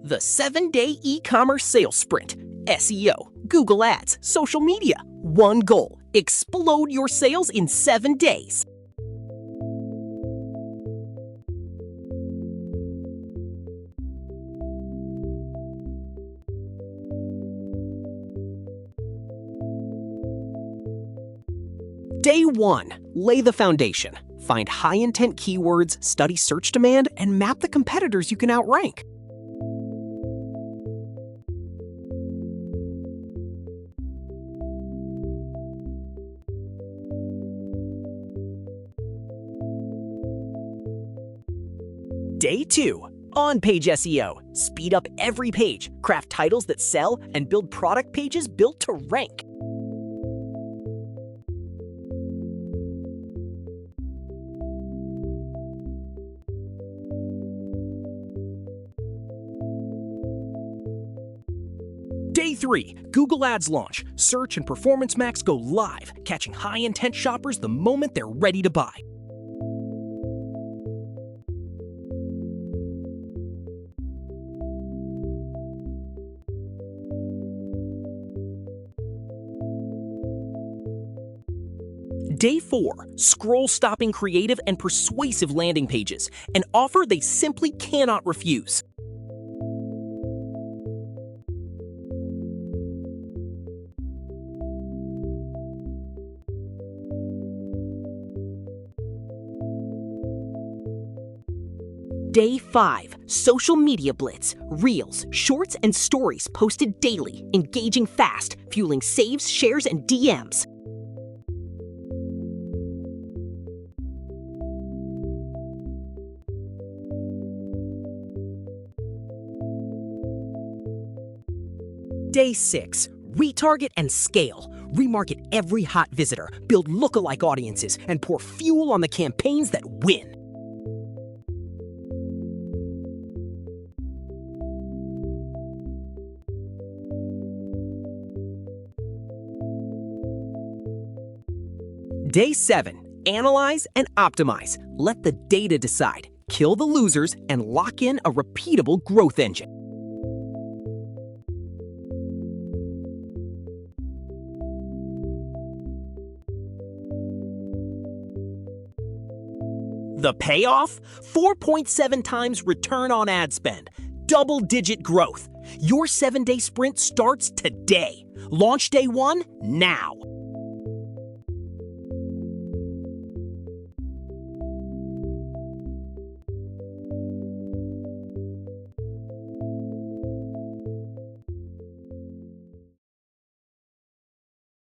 The 7-Day E-Commerce Sales Sprint. SEO, Google Ads, social media. One goal: explode your sales in 7 days. Day 1. Lay the foundation. Find high-intent keywords, study search demand, and map the competitors you can outrank. Day 2. On-page SEO. Speed up every page, craft titles that sell, and build product pages built to rank. Day 3. Google Ads launch. Search and Performance Max go live, catching high-intent shoppers the moment they're ready to buy. Day 4. Scroll-stopping creative and persuasive landing pages. An offer they simply cannot refuse. Day 5. Social media blitz. Reels, shorts, and stories posted daily, engaging fast, fueling saves, shares, and DMs. Day 6. Retarget and scale. Remarket every hot visitor, build lookalike audiences, and pour fuel on the campaigns that win. Day 7. Analyze and optimize. Let the data decide. Kill the losers and lock in a repeatable growth engine. The payoff? 4.7 times return on ad spend. Double-digit growth. Your 7-day sprint starts today. Launch day 1 now.